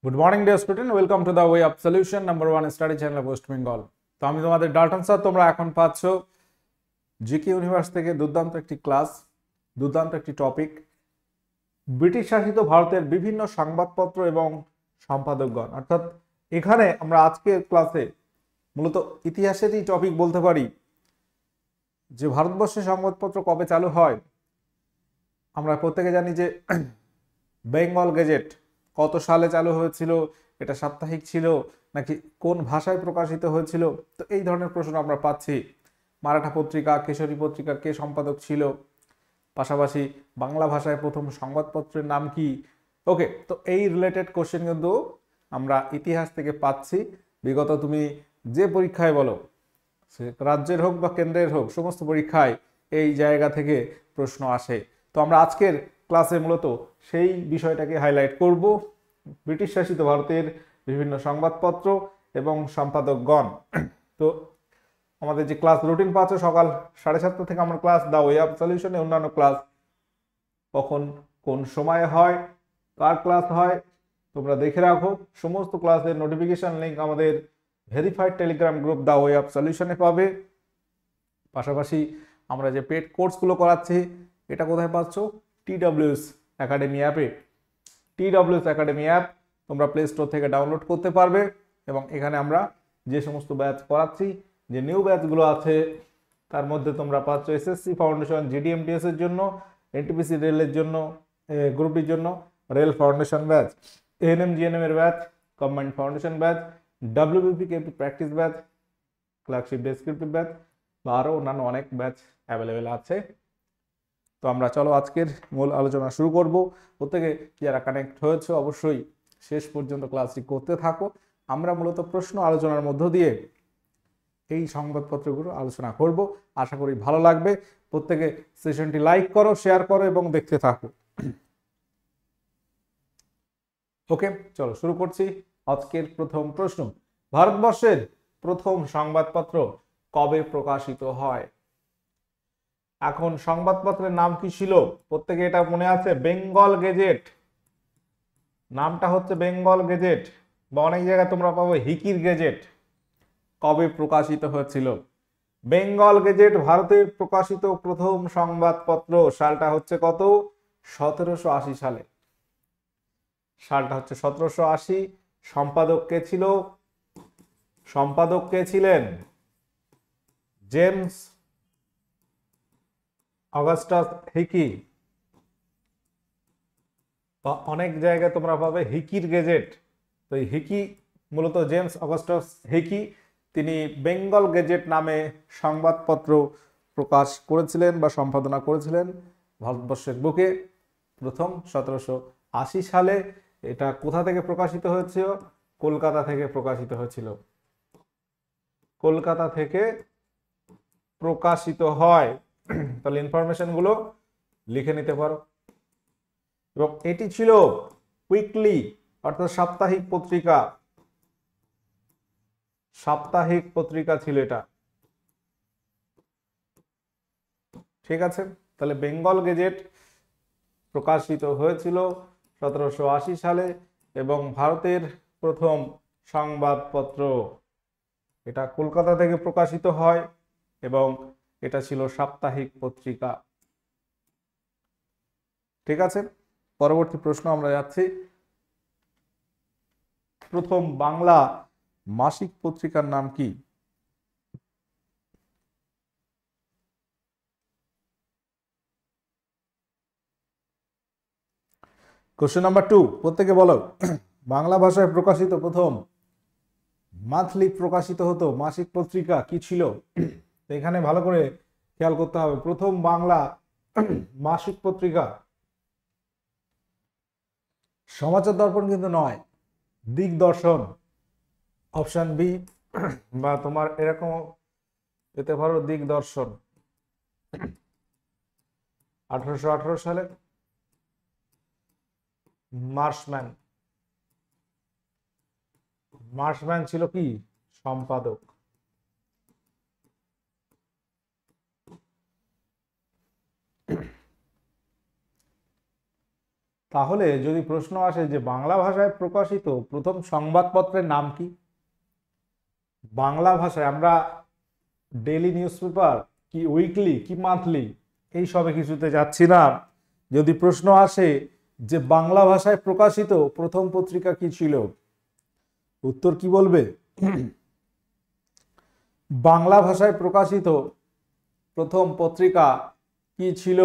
Good morning dear student, welcome to the way of solution number 1 study channel West Bengal. তো আমি তোমাদের Dalton sir. তোমরা এখন পাচ্ছ জিকে ইউনিভার্স থেকে দুর্দান্ত একটি ক্লাস, দুর্দান্ত একটি টপিক, ব্রিটিশ শাসিত ভারতের বিভিন্ন সংবাদপত্র এবং সম্পাদকগণ। অর্থাৎ এখানে আমরা আজকের ক্লাসে মূলত ইতিহাসেরই টপিক বলতে পারি, যে ভারতবর্ষে সংবাদপত্র কবে চালু হয়। আমরা প্রত্যেকে জানি যে বেঙ্গল গেজেট কত সালে চালু হয়েছিল, এটা সাপ্তাহিক ছিল নাকি কোন ভাষায় প্রকাশিত হয়েছিল। তো এই ধরনের প্রশ্ন আমরা পাচ্ছি। মারাঠা পত্রিকা, কেশরী পত্রিকা কে সম্পাদক ছিল, পাশাপাশি বাংলা ভাষায় প্রথম সংবাদপত্রের নাম কি। ওকে, তো এই রিলেটেড কোশ্চেন কিন্তু আমরা ইতিহাস থেকে পাচ্ছি। বিগত তুমি যে পরীক্ষায় বলো, সে রাজ্যের হোক বা কেন্দ্রের হোক, সমস্ত পরীক্ষায় এই জায়গা থেকে প্রশ্ন আসে। তো আমরা আজকের ক্লাসে মূলত সেই বিষয়টাকে হাইলাইট করব, ব্রিটিশ শাসিত ভারতের বিভিন্ন সংবাদপত্র এবং সম্পাদকগণ। তো আমাদের যে ক্লাস রুটিন পাচ্ছে, সকাল 7:30 থেকে আমার ক্লাস দা ওয়ে অফ সলিউশনে, অন্যান্য ক্লাস কখন কোন সময়ে হয়, কার ক্লাস হয় তোমরা দেখে রাখো। সমস্ত ক্লাসের নোটিফিকেশন লিঙ্ক আমাদের verified Telegram group the way of সলিউশনে পাবে। পাশাপাশি আমরা যে পেড কোর্সগুলো করাচ্ছি, এটা কোথায় পাচ্ছ? TWS একাডেমি অ্যাপে। TWS একাডেমি অ্যাপ তোমরা প্লে স্টোর থেকে ডাউনলোড করতে পারবে এবং এখানে আমরা যে সমস্ত ব্যাচ করাচ্ছি, যে নিউ ব্যাচগুলো আছে, তার মধ্যে তোমরা পাচ্ছ SSC ফাউন্ডেশন, GDMTS এর জন্য, NTPC রেলের জন্য, গ্রুপ ডির জন্য rail foundation batch, ANM GNM এর batch, combined foundation batch, WBPKP practice batch, clerkship descriptive batch বা আরও অন্যান্য অনেক ব্যাচ অ্যাভেলেবেল আছে। তো আমরা চলো আজকের মূল আলোচনা শুরু করব। প্রত্যেকে যারা কানেক্ট হয়েছে অবশ্যই শেষ পর্যন্ত ক্লাসটি করতে থাকো। আমরা মূলত প্রশ্ন আলোচনার মধ্য দিয়ে এই সংবাদপত্রগুলো আলোচনা করব। আশা করি ভালো লাগবে। প্রত্যেকে সেশনটি লাইক করো, শেয়ার করো এবং দেখতে থাকো। ওকে, চলো শুরু করছি। আজকের প্রথম প্রশ্ন, ভারতবর্ষের প্রথম সংবাদপত্র কবে প্রকাশিত হয়? এখন সংবাদপত্রের নাম কি ছিল? প্রত্যেকে এটা মনে আছে, বেঙ্গল গেজেট। নামটা হচ্ছে বেঙ্গল গেজেট, বা অনেক জায়গায় তোমরা পাবো হিকির গেজেট। কবে প্রকাশিত হয়েছিল? বেঙ্গল গেজেট ভারতে প্রকাশিত প্রথম সংবাদপত্র, সালটা হচ্ছে কত? 1780 সালে। সালটা হচ্ছে 1780। সম্পাদক কে ছিল? সম্পাদক কে ছিলেন? James Augustus Hicky. বা অনেক জায়গায় তোমরা পাবে হিকির গেজেট। তো এই হিকি মূলত জেমস অগাস্টাস হিকি, তিনি বেঙ্গল গেজেট নামে সংবাদপত্র প্রকাশ করেছিলেন বা সম্পাদনা করেছিলেন ভারতবর্ষের বুকে প্রথম 1780 সালে। এটা কোথা থেকে প্রকাশিত হয়েছিল? কলকাতা থেকে প্রকাশিত হয়েছিল। কলকাতা থেকে প্রকাশিত হয়। তাহলে ইনফরমেশন গুলো লিখে নিতে পারো। এবং এটি ছিল উইকলি অর্থাৎ সাপ্তাহিক পত্রিকা। সাপ্তাহিক পত্রিকা ছিল এটা। ঠিক আছে, তাহলে বেঙ্গল গেজেট প্রকাশিত হয়েছিল 1780 সালে এবং ভারতের প্রথম সংবাদপত্র, এটা কলকাতা থেকে প্রকাশিত হয় এবং এটা ছিল সাপ্তাহিক পত্রিকা। ঠিক আছে, পরবর্তী প্রশ্ন আমরা যাচ্ছি। প্রথম বাংলা মাসিক পত্রিকার নাম কি? কোশ্চেন নাম্বার 2, প্রত্যেকে বলো বাংলা ভাষায় প্রকাশিত প্রথম মান্থলি প্রকাশিত হতো মাসিক পত্রিকা কি ছিল? এখানে ভালো করে খেয়াল করতে হবে। প্রথম বাংলা মাসিক পত্রিকা সমাচার দর্পণ কিন্তু নয়, দিগদর্শন। অপশন বি, বা তোমার এরকম পেতে পারো দিগদর্শন। 1818 সালে মার্শম্যান। মার্শম্যান ছিল কি? সম্পাদক। তাহলে যদি প্রশ্ন আসে যে বাংলা ভাষায় প্রকাশিত প্রথম সংবাদপত্রের নাম কি, বাংলা ভাষায় আমরা ডেইলি নিউজ পেপার কি উইকলি কি মান্থলি এই সবে কিছুতে যাচ্ছি না। যদি প্রশ্ন আসে যে বাংলা ভাষায় প্রকাশিত প্রথম পত্রিকা কি ছিল, উত্তর কি বলবে? বাংলা ভাষায় প্রকাশিত প্রথম পত্রিকা কি ছিল?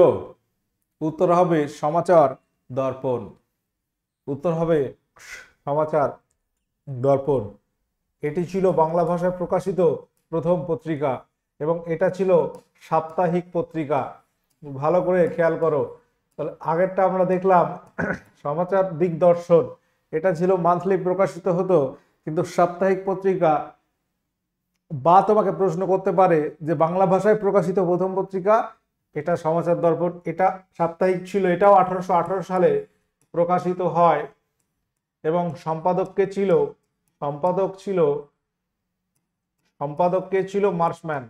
উত্তর হবে সমাচার দর্পণ। উত্তর হবে সমাচার দর্পণ। এটি ছিল বাংলা ভাষায় প্রকাশিত প্রথম পত্রিকা এবং এটা ছিল সাপ্তাহিক পত্রিকা। ভালো করে খেয়াল করো, তাহলে আগেরটা আমরা দেখলাম সমাচার দিগদর্শন, এটা ছিল মান্থলি প্রকাশিত হতো, কিন্তু সাপ্তাহিক পত্রিকা। বা তোমাকে প্রশ্ন করতে পারে যে বাংলা ভাষায় প্রকাশিত প্রথম পত্রিকা, এটা সমাচার দর্পণ, এটা সাপ্তাহিক ছিল, এটাও 1818 সালে প্রকাশিত হয় এবং সম্পাদক ছিল মার্শম্যান,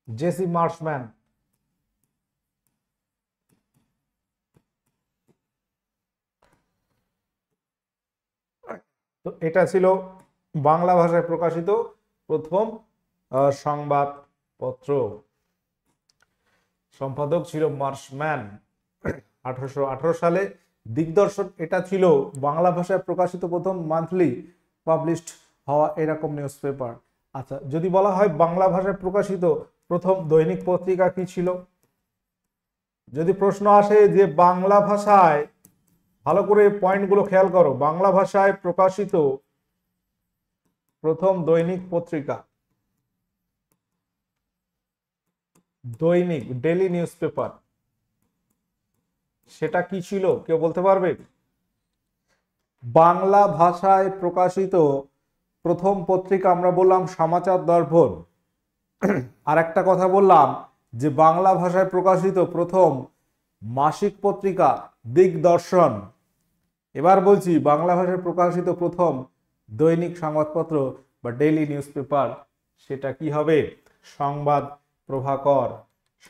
জেসি মার্শম্যান। তো এটা ছিল বাংলা ভাষায় প্রকাশিত প্রথম সংবাদপত্র। সম্পাদক ছিল মার্শম্যান 1818 সালে। দিগদর্শন এটা ছিল বাংলা ভাষায় প্রকাশিত প্রথম মান্থলি পাবলিশড হওয়া এরকম নিউজ পেপার। আচ্ছা, যদি বলা হয় বাংলা ভাষায় প্রকাশিত প্রথম দৈনিক পত্রিকা কি ছিল, যদি প্রশ্ন আসে যে বাংলা ভাষায়, ভালো করে পয়েন্টগুলো খেয়াল করো, বাংলা ভাষায় প্রকাশিত প্রথম দৈনিক পত্রিকা, দৈনিক ডেইলি নিউজ পেপার, সেটা কি ছিল কেউ বলতে পারবে? বাংলা ভাষায় প্রকাশিত প্রথম পত্রিকা আমরা বললাম সমাচার দর্পণ। আর একটা কথা বললাম যে বাংলা ভাষায় প্রকাশিত প্রথম মাসিক পত্রিকা দিগদর্শন। এবার বলছি বাংলা ভাষায় প্রকাশিত প্রথম দৈনিক সংবাদপত্র বা ডেইলি নিউজ পেপার, সেটা কি হবে? সংবাদ প্রভাকর।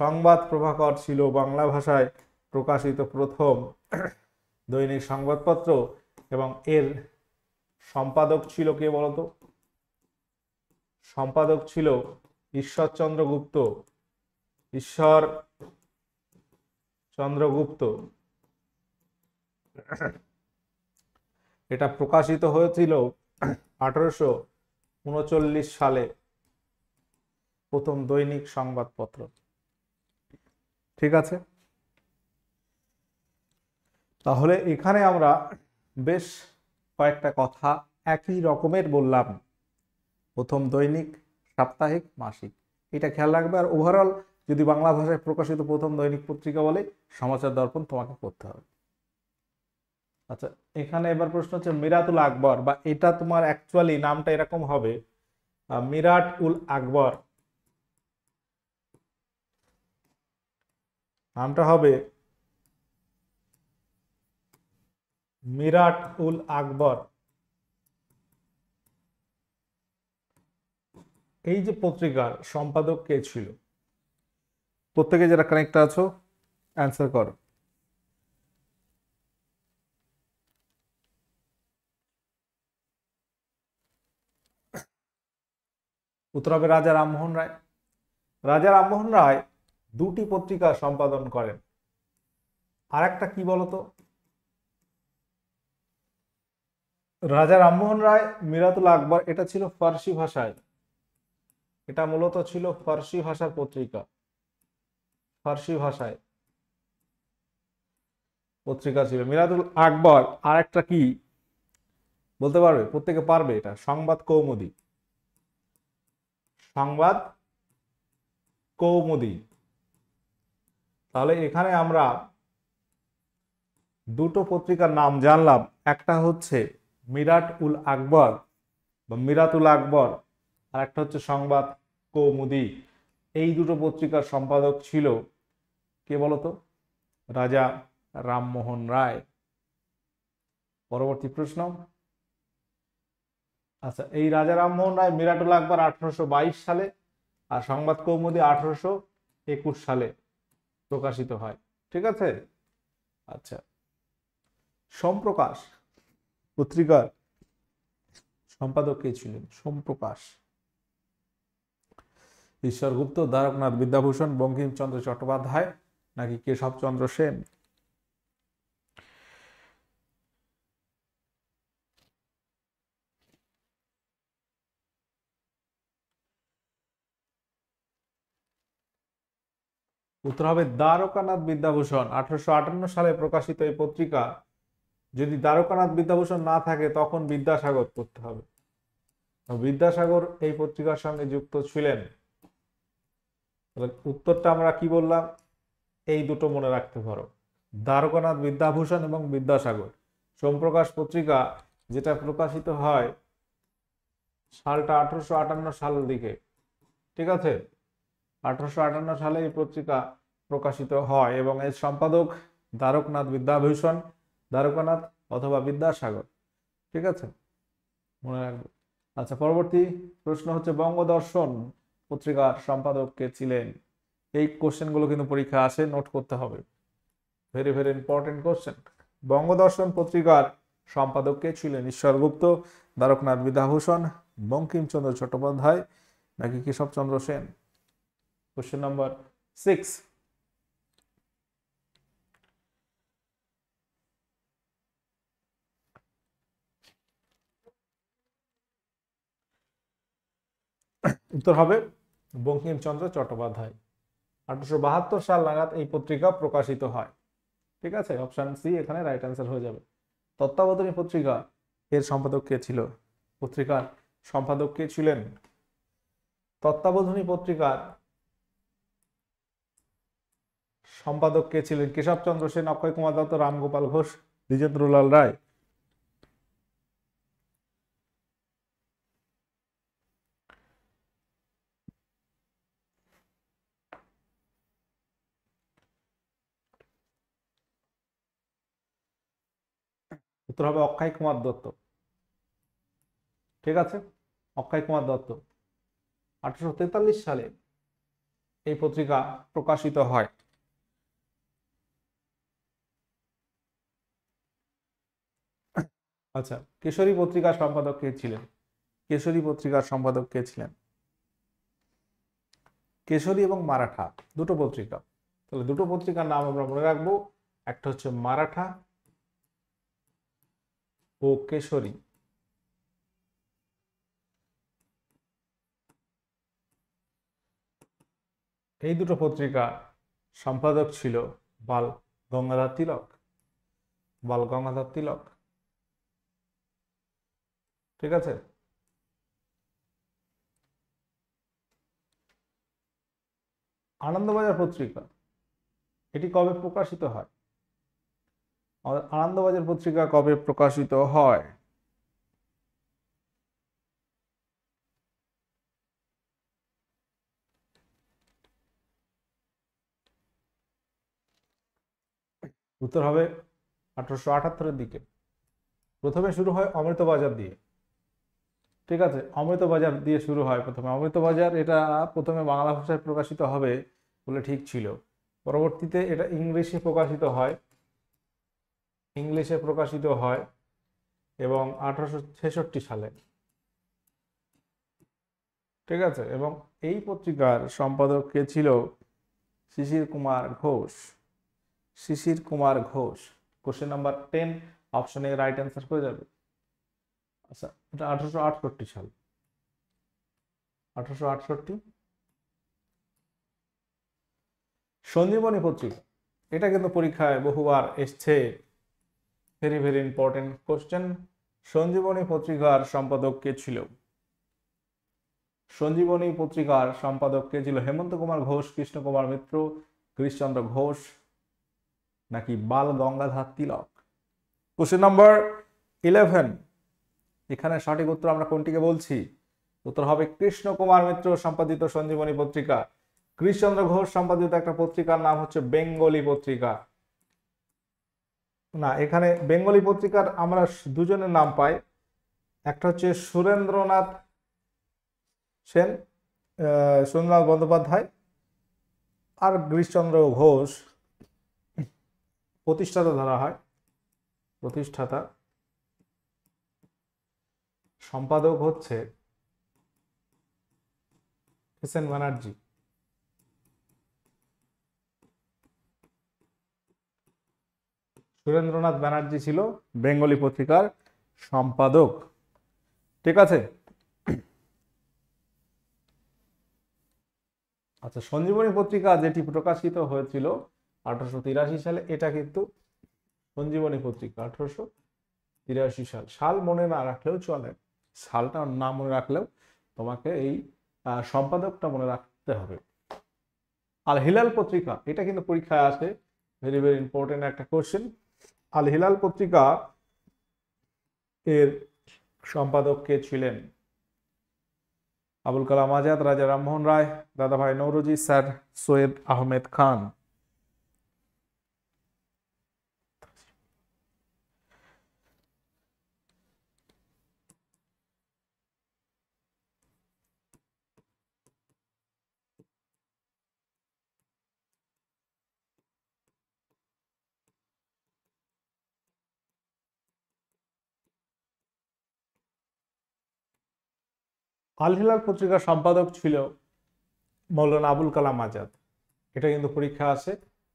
সংবাদ প্রভাকর ছিল বাংলা ভাষায় প্রকাশিত প্রথম দৈনিক সংবাদপত্র এবং এর সম্পাদক ছিল কে বলতো? সম্পাদক ছিল ঈশ্বরচন্দ্র গুপ্ত। ঈশ্বরচন্দ্র গুপ্ত। এটা প্রকাশিত হয়েছিল 1839 সালে, প্রথম দৈনিক সংবাদপত্র। ঠিক আছে, তাহলে এখানে আমরা বেশ কয়েকটা কথা একই রকমের বললাম, প্রথম দৈনিক, সাপ্তাহিক, মাসিক, এটা খেয়াল রাখবে। আর ওভারঅল যদি বাংলা ভাষায় প্রকাশিত প্রথম দৈনিক পত্রিকা বলে সমাচার দর্পণ তোমাকে পড়তে হবে। আচ্ছা, এখানে এবার প্রশ্ন হচ্ছে মিরাতুল আকবর, বা এটা তোমার অ্যাকচুয়ালি নামটা এরকম হবে মিরাট উল আকবর, নামটা হবে মিরাট উল আকবর। এই যে পত্রিকার সম্পাদক কে ছিল? প্রত্যেকে যারা কানেক্ট আছো অ্যান্সার করো। উত্তর হবে রাজা রামমোহন রায়। রাজা রামমোহন রায় দুটি পত্রিকা সম্পাদন করেন। আর একটা কি বলতো? রাজা রামমোহন রায় মিরাতুল আকবর, এটা ছিল ফার্সি ভাষায়, এটা মূলত ছিল ফার্সি ভাষার পত্রিকা, ফার্সি ভাষায় পত্রিকা ছিল মিরাতুল আকবর। আর একটা কি বলতে পারবে? প্রত্যেকে পারবে এটা, সংবাদ কৌমুদী। সংবাদ কৌমুদী। তাহলে এখানে আমরা দুটো পত্রিকার নাম জানলাম, একটা হচ্ছে মিরাট উল আকবর বা মিরাতুল আকবর, আর একটা হচ্ছে সংবাদ কৌমুদী। এই দুটো পত্রিকার সম্পাদক ছিল কে বলতো? রাজা রামমোহন রায়। পরবর্তী প্রশ্ন। আচ্ছা, এই রাজা রামমোহন রায় মিরাটুল আকবর 1822 সালে আর সংবাদ কৌমুদী 1821 সালে প্রকাশিত হয়। ঠিক আছে, আচ্ছা, সোমপ্রকাশ পত্রিকার সম্পাদক কে ছিলেন? সোমপ্রকাশ। ঈশ্বরগুপ্ত, দ্বারকনাথ বিদ্যাভূষণ, বঙ্কিমচন্দ্র চট্টোপাধ্যায় নাকি কেশবচন্দ্র সেন? উত্তর হবে দ্বারকানাথ বিদ্যাভূষণ। 1858 সালে প্রকাশিত এই পত্রিকা, যদি দ্বারকানাথ বিদ্যাভূষণ না থাকে তখন বিদ্যাসাগর করতে হবে। বিদ্যাসাগর এই পত্রিকার সঙ্গে যুক্ত ছিলেন। উত্তরটা আমরা কি বললাম? এই দুটো মনে রাখতে পারো, দ্বারকানাথ বিদ্যাভূষণ এবং বিদ্যাসাগর। সোমপ্রকাশ পত্রিকা যেটা প্রকাশিত হয় সালটা 1858 সালের দিকে, ঠিক আছে? 1858 সালে এই পত্রিকা প্রকাশিত হয় এবং এর সম্পাদক দ্বারকনাথ বিদ্যাভূষণ, দ্বারকানাথ অথবা বিদ্যাসাগর, ঠিক আছে, মনে রাখবে। আচ্ছা, পরবর্তী প্রশ্ন হচ্ছে বঙ্গদর্শন পত্রিকার সম্পাদক কে ছিলেন? এই কোশ্চেন গুলো কিন্তু পরীক্ষা আসে, নোট করতে হবে, very very important question. Bangadarshan পত্রিকার সম্পাদক কে ছিলেন? ঈশ্বরগুপ্ত, দ্বারকনাথ বিদ্যাভূষণ, বঙ্কিমচন্দ্র চট্টোপাধ্যায় নাকি কেশবচন্দ্র সেন? Question number 6। উত্তর হবে বঙ্কিমচন্দ্র চট্টোপাধ্যায়। 1872 সাল নাগাদ এই পত্রিকা প্রকাশিত হয়, ঠিক আছে? অপশন সি এখানে রাইট অ্যান্সার হয়ে যাবে। তত্ত্বাবধানী পত্রিকা এর সম্পাদক কে ছিল? পত্রিকার সম্পাদক কে ছিলেন? তত্ত্বাবধানী পত্রিকার সম্পাদক কে ছিলেন? কেশবচন্দ্র সেন, অক্ষয় কুমার দত্ত, রামগোপাল ঘোষ, দ্বিজেন্দ্রলাল রায়? উত্তর হবে অক্ষয় কুমার দত্ত, ঠিক আছে, অক্ষয় কুমার দত্ত। 1843 সালে এই পত্রিকা প্রকাশিত হয়। আচ্ছা, কেশরী পত্রিকার সম্পাদক কে ছিলেন? কেশরী পত্রিকার সম্পাদক কে ছিলেন? কেশরী এবং মারাঠা দুটো পত্রিকা, তাহলে দুটো পত্রিকার নাম আমরা মনে রাখবো, একটা হচ্ছে মারাঠা ও কেশরী। এই দুটো পত্রিকা সম্পাদক ছিল বাল গঙ্গাধর তিলক, বাল গঙ্গাধর তিলক, ঠিক আছে। আনন্দবাজার পত্রিকা এটি কবে প্রকাশিত হয়? আনন্দবাজার পত্রিকা কবে প্রকাশিত হয়? উত্তর হবে 1878-এর দিকে। প্রথমে শুরু হয় অমৃতবাজার দিয়ে, ঠিক আছে, অমৃতবাজার দিয়ে শুরু হয় প্রথমে। অমৃতবাজার এটা প্রথমে বাংলা ভাষায় প্রকাশিত হবে বলে ঠিক ছিল, পরবর্তীতে এটা ইংলিশে প্রকাশিত হয়, ইংলিশে প্রকাশিত হয় এবং 1866 সালে, ঠিক আছে। এবং এই পত্রিকার সম্পাদক কে ছিল? শিশির কুমার ঘোষ, শিশির কুমার ঘোষ। কোশ্চেন নাম্বার 10 অপশনে রাইট অ্যান্সার হয়ে যাবে। আচ্ছা, এটা 1868 সাল, 1868। সঞ্জীবনী পত্রিকা এটা কিন্তু পরীক্ষায় বহুবার এসছে, very very important question. Sanjibani পত্রিকার সম্পাদক কে ছিল? সঞ্জীবনী পত্রিকার সম্পাদক কে ছিল? হেমন্ত কুমার ঘোষ, কৃষ্ণ কুমার মিত্র, গিরিশচন্দ্র ঘোষ নাকি বাল গঙ্গাধর তিলক? কোশ্চেন নাম্বার 11, এখানে সঠিক উত্তর আমরা কোনটিকে বলছি? উত্তর হবে কৃষ্ণ কুমার মিত্র সম্পাদিত সঞ্জীবনী পত্রিকা। কৃষ্ণচন্দ্র ঘোষ সম্পাদিত একটা পত্রিকার নাম হচ্ছে বেঙ্গলি পত্রিকা। না, এখানে বেঙ্গলি পত্রিকার আমরা দুজনের নাম পাই, একটা হচ্ছে সুরেন্দ্রনাথ সেন, সুরেন্দ্রনাথ বন্দ্যোপাধ্যায়, আর গিরিশচন্দ্র ঘোষ প্রতিষ্ঠাতা ধরা হয়, প্রতিষ্ঠাতা। সম্পাদক হচ্ছে এস এন ব্যানার্জি। সুরেন্দ্রনাথ ব্যানার্জি ছিল বেঙ্গলি পত্রিকার সম্পাদক। ঠিক আছে। আচ্ছা, সঞ্জীবনী পত্রিকা যেটি প্রকাশিত হয়েছিল 1883 সালে, এটা কিন্তু সঞ্জীবনী পত্রিকা 1883 সাল। সাল মনে না রাখলেও চলে, সালটা না মনে রাখলেও তোমাকে এই সম্পাদকটা মনে রাখতে হবে। আল হিলাল পত্রিকা, এটা কিন্তু পরীক্ষায় আসে, ভেরি ভেরি ইম্পর্টেন্ট একটা কোশ্চেন। আল হিলাল পত্রিকা এর সম্পাদক কে ছিলেন? আবুল কালাম আজাদ, রাজা রামমোহন রায়, দাদাভাই Naoroji, sir Syed Ahmed Khan. Al Hilal পত্রিকার সম্পাদক ছিল মৌলানা আবুল কালাম আজাদ, এটা কিন্তু পরীক্ষা আসে।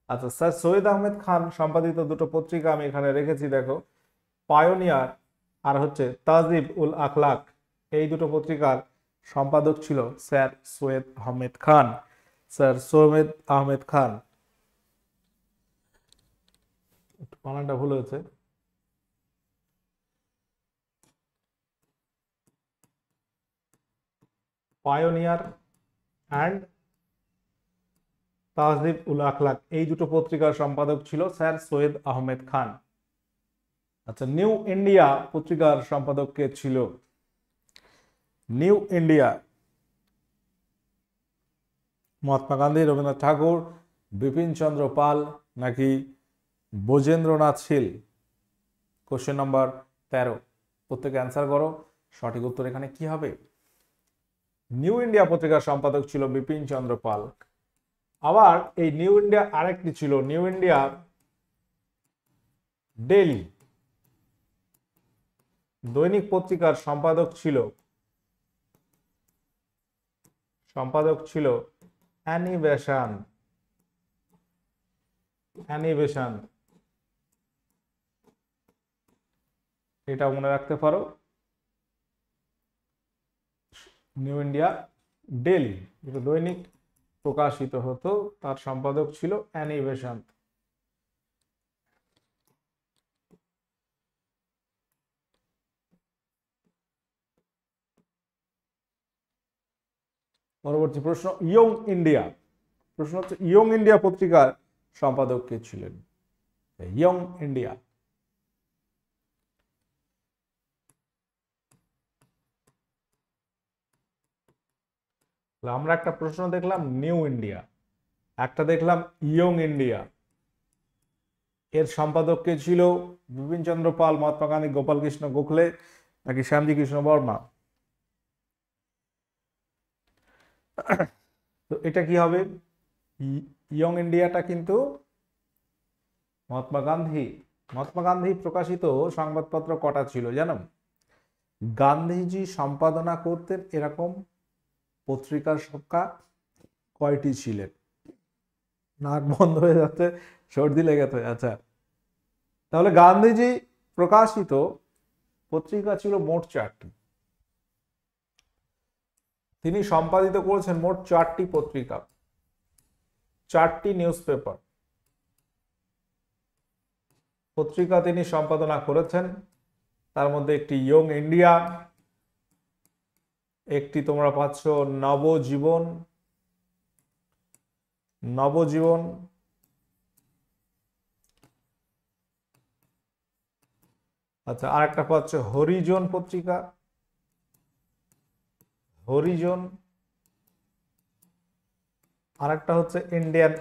আচ্ছা, স্যার সৈয়দ আহমেদ খান সম্পাদিত দুটো পত্রিকা আমি এখানে রেখেছি, দেখো, পায়োনিয়ার আর হচ্ছে তাজিব উল আখলাক, এই দুটো পত্রিকার সম্পাদক ছিল স্যার সৈয়দ আহমেদ খান। স্যার সৈয়দ আহমেদ খান, একটু বানানটা ভুল হয়েছে। পায়োনিয়ার অ্যান্ড তাহজিব উল আখলাক, এই দুটো পত্রিকার সম্পাদক ছিল স্যার সৈয়দ আহমেদ খান। আচ্ছা, নিউ ইন্ডিয়া পত্রিকার সম্পাদক কে ছিল? নিউ ইন্ডিয়া মহাত্মা গান্ধী, রবীন্দ্রনাথ ঠাকুর, বিপিন চন্দ্র পাল নাকি ব্রজেন্দ্রনাথ শীল? কোশ্চেন নাম্বার 13, প্রত্যেকে অ্যান্সার করো। সঠিক উত্তর এখানে কি হবে? নিউ ইন্ডিয়া পত্রিকার সম্পাদক ছিল বিপিন চন্দ্র পাল। আবার এই নিউ ইন্ডিয়া আরেকটি ছিল নিউ ইন্ডিয়া ডেইলি, দৈনিক পত্রিকার সম্পাদক ছিল অ্যানি বেসান্ত। অ্যানি বেসান্ত, এটা মনে রাখতে পারো। নিউ ইন্ডিয়া ডেইলি, যেটা দৈনিক প্রকাশিত হতো, তার সম্পাদক ছিল অ্যানি বেসান্ত। পরবর্তী প্রশ্ন, ইয়ং ইন্ডিয়া। প্রশ্ন হচ্ছে ইয়ং ইন্ডিয়া পত্রিকার সম্পাদক কে ছিলেন? ইয়ং ইন্ডিয়া, আমরা একটা প্রশ্ন দেখলাম নিউ ইন্ডিয়া, একটা দেখলাম ইয়ং ইন্ডিয়া, এর সম্পাদক কে ছিল? বিপিন চন্দ্র পাল, মহাত্মা গান্ধী, গোপাল কৃষ্ণ গোখলে নাকি শ্যামজি কৃষ্ণ বর্মা? তো এটা কি হবে? ইয়ং ইন্ডিয়াটা কিন্তু মহাত্মা গান্ধী প্রকাশিত সংবাদপত্র কটা ছিল জানো? গান্ধীজি সম্পাদনা করতেন এরকম পত্রিকার সংখ্যা কয়টি ছিলেন? নাক বন্ধ হয়ে যাচ্ছে, সর্দি লেগেছে। আচ্ছা, তাহলে গান্ধীজি প্রকাশিত পত্রিকা ছিল মোট 4টি। তিনি সম্পাদিত করেছেন মোট 4টি পত্রিকা, 4টি নিউজ পেপার পত্রিকা তিনি সম্পাদনা করেছেন। তার মধ্যে একটি ইয়ং ইন্ডিয়া, একটি তোমরা পাচ্ছ নবজীবন, আচ্ছা, আর একটা পাচ্ছ হরিজন পত্রিকা, হরিজন, আর একটা হচ্ছে ইন্ডিয়ান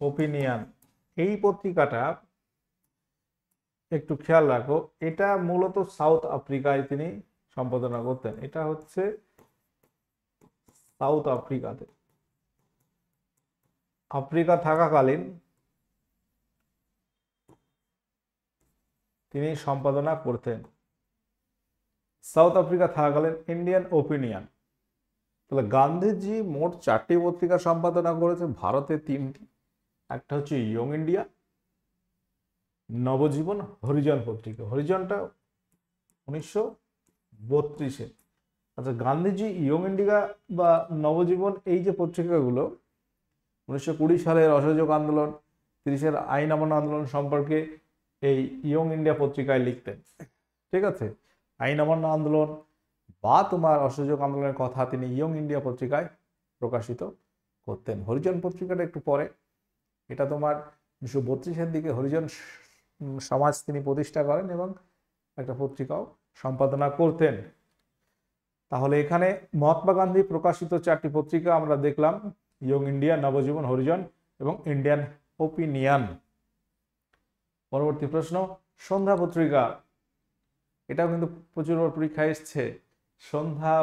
ওপিনিয়ন। এই পত্রিকাটা একটু খেয়াল রাখো, এটা মূলত সাউথ আফ্রিকায় তিনি সম্পাদনা করতেন। এটা হচ্ছে সাউথ আফ্রিকাতে। আফ্রিকা থাকাকালীন তিনি সম্পাদনা করতেন। সাউথ আফ্রিকা থাকাকালীন ইন্ডিয়ান ওপিনিয়ন। তাহলে গান্ধীজি মোট 4টি পত্রিকা সম্পাদনা করেছে, ভারতে 3টি। একটা হচ্ছে ইয়ং ইন্ডিয়া, নবজীবন, হরিজন পত্রিকা। হরিজনটা 1932-এ। আচ্ছা, গান্ধীজি ইয়ং ইন্ডিয়া বা নবজীবন এই যে পত্রিকাগুলো 1920 সালের অসহযোগ আন্দোলন, 30-এর আইন অমান্য আন্দোলন সম্পর্কে এই ইয়ং ইন্ডিয়া পত্রিকায় লিখতেন। ঠিক আছে, আইন অমান্য আন্দোলন বা তোমার অসহযোগ আন্দোলনের কথা তিনি ইয়ং ইন্ডিয়া পত্রিকায় প্রকাশিত করতেন। হরিজন পত্রিকাটা একটু পরে, এটা তোমার 1932-এর দিকে হরিজন সমাজ তিনি প্রতিষ্ঠা করেন এবং একটা পত্রিকাও সম্পাদনা করতেন। তাহলে এখানে মহাত্মা গান্ধী প্রকাশিত 4টি পত্রিকা আমরা দেখলাম, ইয়ং ইন্ডিয়া, নবজীবন, হরিজন এবং ইন্ডিয়ান ওপিনিয়ন। পরবর্তী প্রশ্ন, সন্ধ্যা পত্রিকা। এটাও কিন্তু প্রচুর পরীক্ষায় এসছে। সন্ধ্যা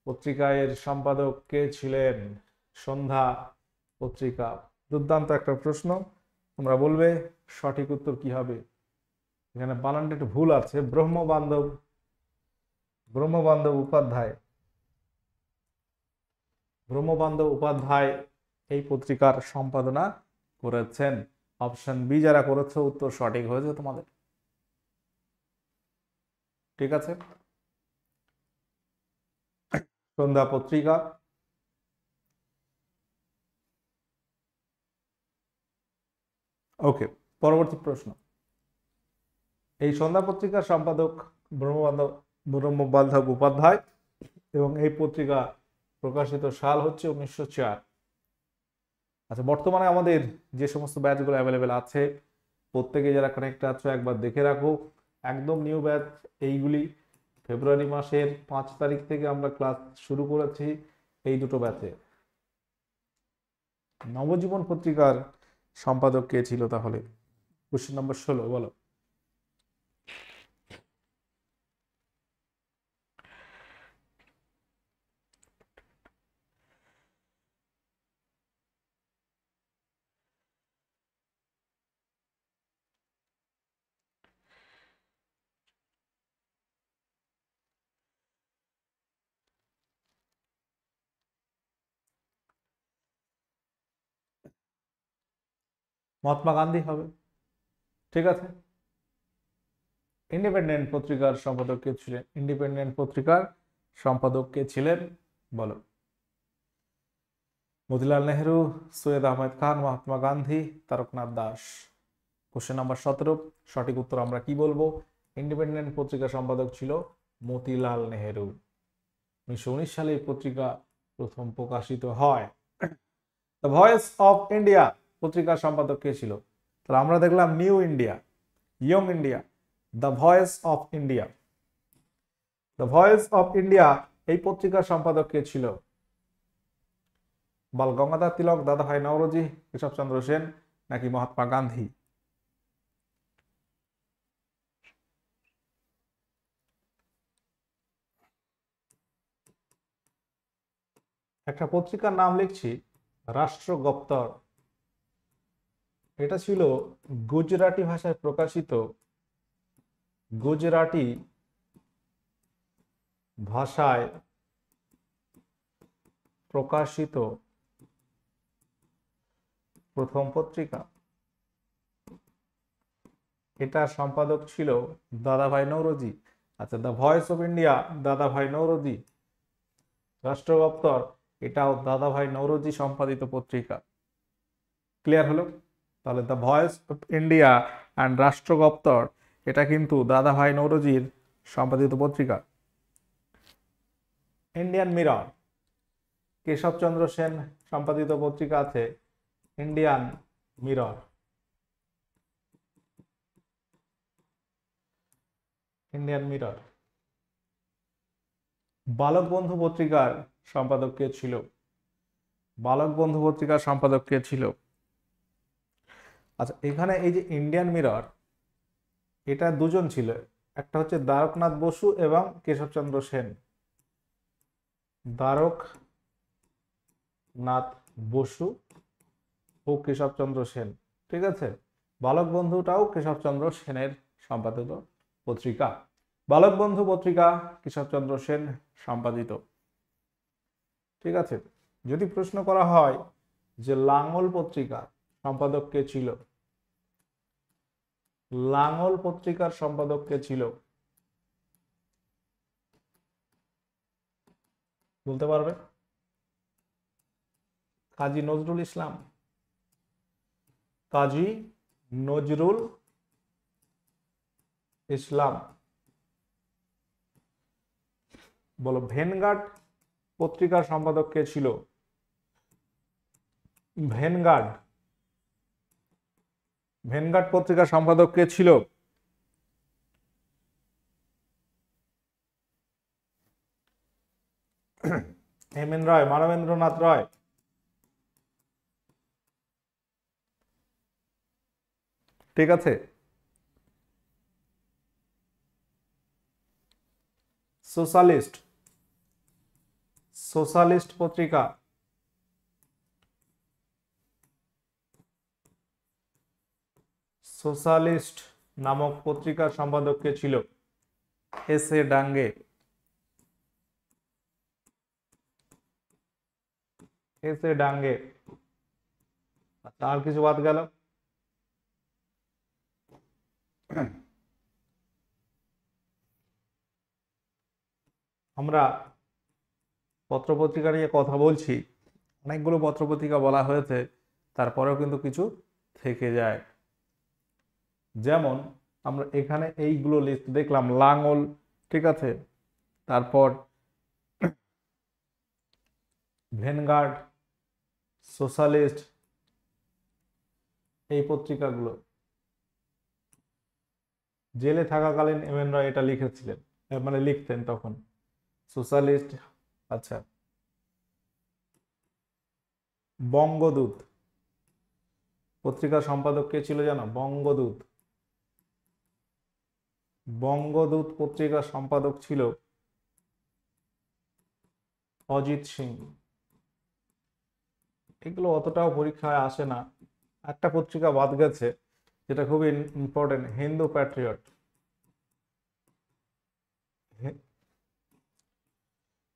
পত্রিকার সম্পাদক কে ছিলেন? সন্ধ্যা পত্রিকা, দুর্দান্ত একটা প্রশ্ন। তোমরা বলবে সঠিক উত্তর কি হবে। এখানে বানানটা একটু ভুল আছে, ব্রহ্মবান্ধব উপাধ্যায় এই পত্রিকার সম্পাদনা করেছেন। অপশন বি যারা করেছে উত্তর সঠিক হয়েছে তোমাদের। ঠিক আছে, সন্ধ্যা পত্রিকা। ওকে, পরবর্তী প্রশ্ন। এই সন্ধ্যা পত্রিকার সম্পাদক ব্রহ্মবান্ধব উপাধ্যায় এবং এই পত্রিকা প্রকাশিত সাল হচ্ছে 1904। আচ্ছা, বর্তমানে আমাদের যে সমস্ত ব্যাচগুলো অ্যাভেলেবেল আছে প্রত্যেকে যারা কানেক্ট আছো একবার দেখে রাখো, একদম নিউ ব্যাচ এইগুলি। ফেব্রুয়ারি মাসের 5 তারিখ থেকে আমরা ক্লাস শুরু করেছি এই দুটো ব্যাচে। নবজীবন পত্রিকার সম্পাদক কে ছিল তাহলে? কোশ্চেন নাম্বার 16, বলো। মহাত্মা গান্ধী হবে। ঠিক আছে, ইন্ডিপেন্ডেন্ট পত্রিকার সম্পাদক কে ছিলেন? ইন্ডিপেন্ডেন্ট পত্রিকার সম্পাদক কে ছিলেন বলো। মতিলাল নেহেরু, সৈয়দ আহমেদ খান, মহাত্মা গান্ধী, তারকনাথ দাস। কোশ্চেন নাম্বার 17, সঠিক উত্তর আমরা কি বলবো? ইন্ডিপেন্ডেন্ট পত্রিকার সম্পাদক ছিল মতিলাল নেহেরু। 1919 সালে এই পত্রিকা প্রথম প্রকাশিত হয়। দ্য ভয়েস অফ ইন্ডিয়া পত্রিকার সম্পাদক কে ছিল? তাহলে আমরা দেখলাম new India, young India, the voice of India. The voice of India এই পত্রিকার সম্পাদক কে ছিল? বাল গঙ্গাধর তিলক, দাদাভাই নওরোজি, কেশবচন্দ্র সেন নাকি মহাত্মা গান্ধী? একটা পত্রিকার নাম লিখছি, রাষ্ট্র গপ্তর। এটা ছিল গুজরাটি ভাষায় প্রকাশিত, গুজরাটি ভাষায় প্রকাশিত প্রথম পত্রিকা। এটার সম্পাদক ছিল দাদাভাই নওরোজি। আচ্ছা, দ্য ভয়েস অফ ইন্ডিয়া দাদাভাই নওরোজি, রাষ্ট্র গপ্তর এটাও দাদাভাই নওরোজি সম্পাদিত পত্রিকা। ক্লিয়ার হলো? তাহলে the voice of India and রাষ্ট্র গপ্তর এটা কিন্তু দাদাভাই নওরোজির সম্পাদিত পত্রিকা। ইন্ডিয়ান মিরর কেশবচন্দ্র সেন সম্পাদিত পত্রিকা আছে, ইন্ডিয়ান মিরর। Indian mirror. বালক বন্ধু পত্রিকার সম্পাদক কে ছিল? বালক বন্ধু পত্রিকার সম্পাদক কে ছিল? আচ্ছা, এখানে এই যে ইন্ডিয়ান মিরর এটা দুজন ছিল, একটা হচ্ছে দ্বারকনাথ বসু এবং কেশবচন্দ্র সেন। দ্বারকনাথ বসু ও কেশবচন্দ্র সেন। ঠিক আছে, বালক বন্ধুটাও কেশবচন্দ্র সেনের সম্পাদিত পত্রিকা। বালক বন্ধু পত্রিকা কেশবচন্দ্র সেন সম্পাদিত। ঠিক আছে, যদি প্রশ্ন করা হয় যে লাঙ্গল পত্রিকা সম্পাদক কে ছিল, লাঙ্গল পত্রিকার সম্পাদক কে ছিল বলতে পারবে? কাজী নজরুল ইসলাম, কাজী নজরুল ইসলাম। বলো ভেনগার্ড পত্রিকার সম্পাদক কে ছিল? ভেনগার্ড, ভেনগার্ড পত্রিকার সম্পাদক কে ছিল? হেমেন রায়, মানবেন্দ্রনাথ রায়। ঠিক আছে, সোশ্যালিস্ট, সোশ্যালিস্ট পত্রিকা, সোশ্যালিস্ট নামক পত্রিকার সম্পাদক কে ছিল? S A Dange, S A Dange. আচ্ছা, আর কিছু বাদ গেল? আমরা পত্রপত্রিকা নিয়ে কথা বলছি, অনেকগুলো পত্রপত্রিকা বলা হয়েছে, তারপরেও কিন্তু কিছু থেকে যায়। যেমন আমরা এখানে এইগুলো লিস্ট দেখলাম, লাঙ্গল, ঠিক আছে, তারপর ভেনগার্ড, সোশ্যালিস্ট, এই পত্রিকাগুলো জেলে থাকাকালীন এম এন রায় এটা লিখেছিলেন, মানে লিখতেন তখন, সোশ্যালিস্ট। আচ্ছা, বঙ্গদূত পত্রিকার সম্পাদক কে ছিল জানো? বঙ্গদূত, বঙ্গদূত পত্রিকার সম্পাদক ছিল অজিত সিং। এগুলো অতটাও পরীক্ষায় আসে না। একটা পত্রিকা বাদ গেছে যেটা খুবই important, Hindu Patriot.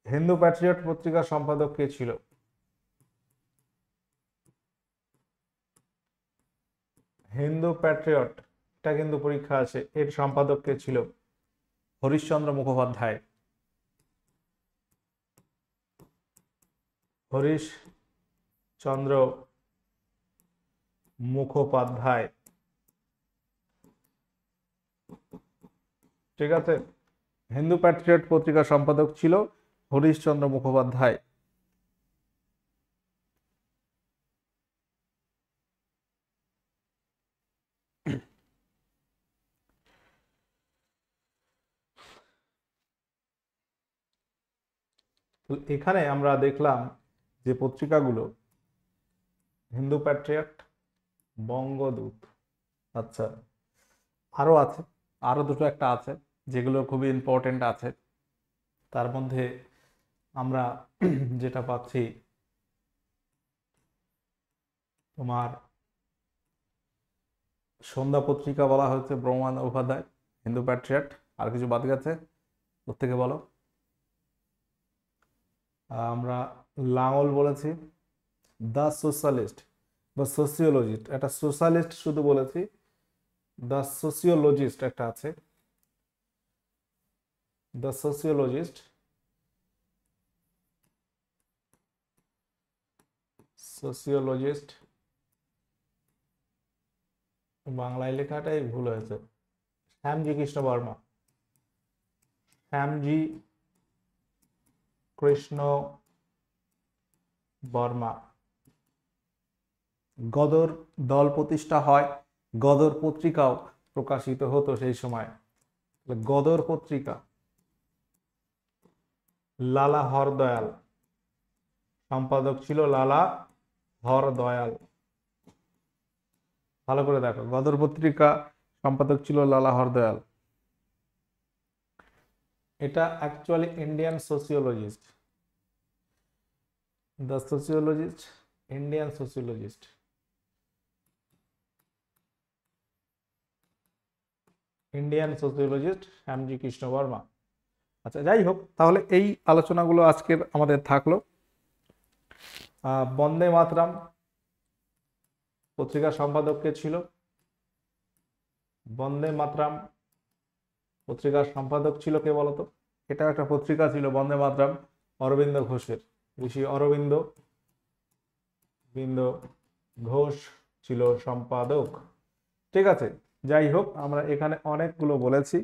Hindu Patriot পত্রিকার সম্পাদক কে ছিল? হিন্দু প্যাট্রিয়ট, এটা কিন্তু পরীক্ষা আছে, এর সম্পাদক কে ছিল? হরিশচন্দ্র মুখোপাধ্যায়, হরিশচন্দ্র মুখোপাধ্যায়। ঠিক আছে, হিন্দু প্যাট্রিয়ট পত্রিকার সম্পাদক ছিল হরিশচন্দ্র মুখোপাধ্যায়। তো এখানে আমরা দেখলাম যে পত্রিকাগুলো হিন্দু প্যাট্রিয়ট, বঙ্গদূত। আচ্ছা, আরো আছে, আরো দুটো একটা আছে যেগুলো খুবই ইম্পর্টেন্ট আছে। তার মধ্যে আমরা যেটা পাচ্ছি তোমার সন্ধ্যা পত্রিকা বলা হয়েছে ব্রহ্মানন্দ উপাধ্যায়, হিন্দু প্যাট্রিয়ট। আর কিছু বাদ গেছে প্রত্যেকে বলো? আমরা লাঙ্গল বলেছি, দ্য সোশ্যালিস্ট বা সোসিওলজিস্ট, একটা সোশ্যালিস্ট শুধু বলেছি, দ্য সোসিওলজিস্ট একটা আছে, দ্য সোসিওলজিস্ট, সোসিওলজিস্ট বাংলায় লেখাটাই ভুল হয়েছে, শ্যামজি কৃষ্ণ বর্মা, শ্যামজি কৃষ্ণ বর্মা। গদর দল প্রতিষ্ঠা হয়, গদর পত্রিকাও প্রকাশিত হতো সেই সময়। গদর পত্রিকা, লালা হরদয়াল সম্পাদক ছিল, লালা হরদয়াল। ভালো করে দেখো, গদর পত্রিকা সম্পাদক ছিল লালা হরদয়াল। এটা actually Indian sociologist, the sociologist, Indian sociologist, Indian sociologist Shyamji Krishna Varma. আচ্ছা, যাই হোক, তাহলে এই আলোচনাগুলো আজকের আমাদের থাকলো। বন্দে মাতরম পত্রিকার সম্পাদক কে ছিল? বন্দে মাতরম পত্রিকার সম্পাদক ছিল কে বলতো? এটা একটা পত্রিকা ছিল বন্দে মাতরম, অরবিন্দ ঘোষের। ঋষি অরবিন্দ ঘোষ ছিল সম্পাদক। ঠিক আছে, যাই হোক, আমরা এখানে অনেকগুলো বলেছি।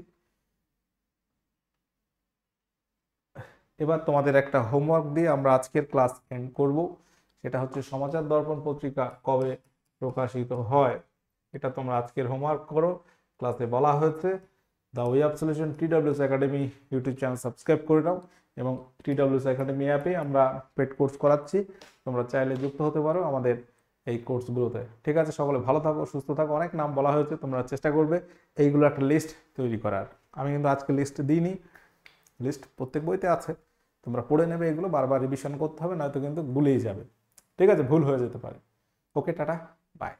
এবার তোমাদের একটা হোমওয়ার্ক দিয়ে আমরা আজকের ক্লাস এন্ড করব। সেটা হচ্ছে সমাচার দর্পণ পত্রিকা কবে প্রকাশিত হয়, এটা তোমরা আজকের হোমওয়ার্ক করো। ক্লাসে বলা হয়েছে the way of solution TWS academy YouTube channel subscribe করে নাও, এবং TWS একাডেমি অ্যাপে আমরা পেড কোর্স করাচ্ছি, তোমরা চাইলে যুক্ত হতে পারো আমাদের এই কোর্সগুলোতে। ঠিক আছে, সকলে ভালো থাকো, সুস্থ থাকো। অনেক নাম বলা হয়েছে, তোমরা চেষ্টা করবে এইগুলো একটা লিস্ট তৈরি করার। আমি কিন্তু আজকে লিস্ট দিইনি, লিস্ট প্রত্যেক বইতে আছে, তোমরা পড়ে নেবে, এগুলো বারবার রিভিশন করতে হবে, নয়তো কিন্তু ভুলেই যাবে। ঠিক আছে, ভুল হয়ে যেতে পারে। ওকে, টাটা, বাই।